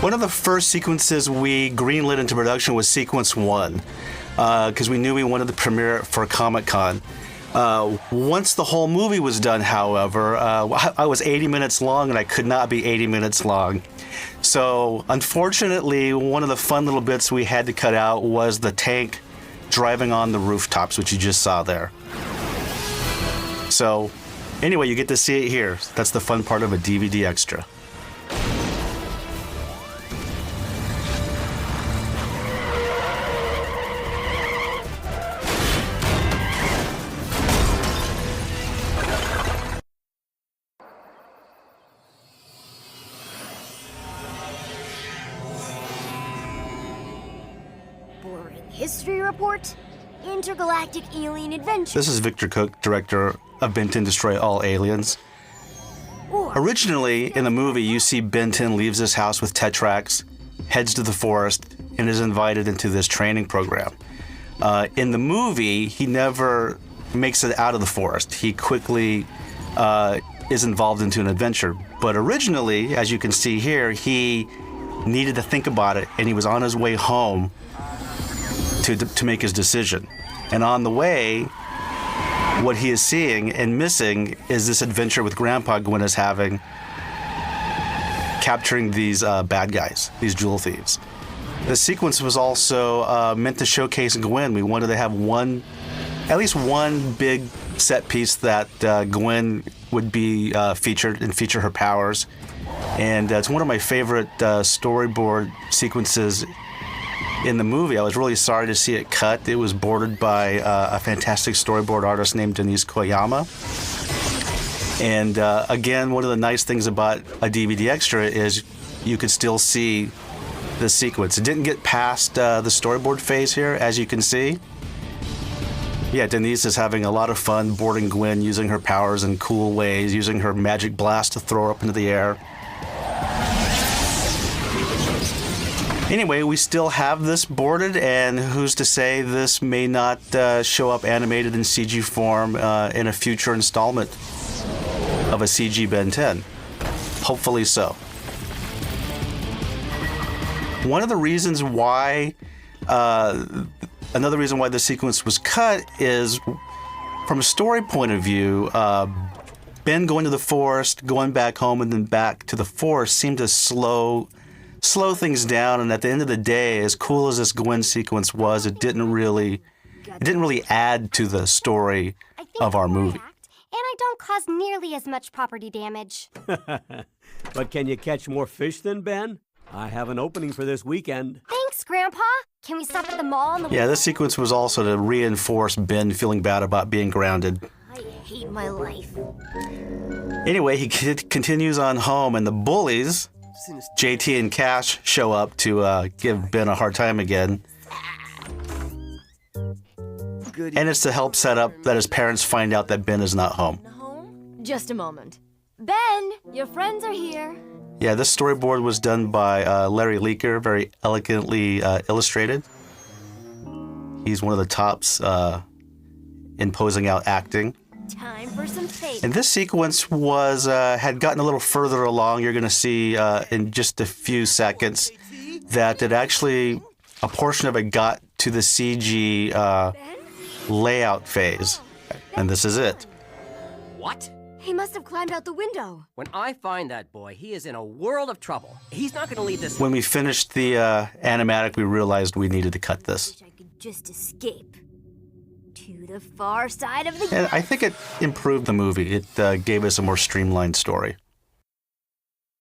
One of the first sequences we greenlit into production was sequence 1, because we knew we wanted to premiere it for Comic-Con. Once the whole movie was done, however, I was 80 minutes long, and I could not be 80 minutes long. So, unfortunately, one of the fun little bits we had to cut out was the tank driving on the rooftops, which you just saw there. So, anyway, you get to see it here. That's the fun part of a DVD extra. Boring history report? Intergalactic alien adventure. This is Victor Cook, director of Ben 10 Destroy All Aliens. Originally, in the movie, you see Ben 10 leaves his house with Tetrax, heads to the forest, and is invited into this training program. In the movie, he never makes it out of the forest. He quickly is involved into an adventure. But originally, as you can see here, he needed to think about it, and he was on his way home to make his decision. And on the way, what he is seeing and missing is this adventure with Grandpa Gwen is having, capturing these bad guys, these jewel thieves. The sequence was also meant to showcase Gwen. We wanted to have at least one big set piece that Gwen would be featured and feature her powers. And it's one of my favorite storyboard sequences in the movie. I was really sorry to see it cut. It was bordered by a fantastic storyboard artist named Denise Koyama. And again, one of the nice things about a DVD extra is you could still see the sequence. It didn't get past the storyboard phase here, as you can see. Yeah, Denise is having a lot of fun boarding Gwen, using her powers in cool ways, using her magic blast to throw her up into the air. Anyway, we still have this boarded, and who's to say this may not show up animated in CG form in a future installment of a CG Ben 10. Hopefully so. One of the reasons why, another reason why the sequence was cut is, from a story point of view, Ben going to the forest, going back home, and then back to the forest seemed to slow things down, and at the end of the day, as cool as this Gwen sequence was, it didn't really add to the story of our movie. And I don't cause nearly as much property damage. But can you catch more fish than Ben? I have an opening for this weekend. Thanks, Grandpa. Can we stop at the mall on the way? Yeah, this sequence was also to reinforce Ben feeling bad about being grounded. I hate my life. Anyway, he continues on home, and the bullies, JT and Cash, show up to give Ben a hard time again. And it's to help set up that his parents find out that Ben is not home. Just a moment. Ben, your friends are here. Yeah, this storyboard was done by Larry Leaker, very elegantly illustrated. He's one of the tops in posing out acting. Time for some tape. And this sequence was had gotten a little further along. You're going to see in just a few seconds that it actually, a portion of it got to the CG layout phase. And this is it. What? He must have climbed out the window. When I find that boy, he is in a world of trouble. He's not going to leave this... When we finished the animatic, we realized we needed to cut this. Wish I could just escape to the far side of the... And I think it improved the movie. It gave us a more streamlined story.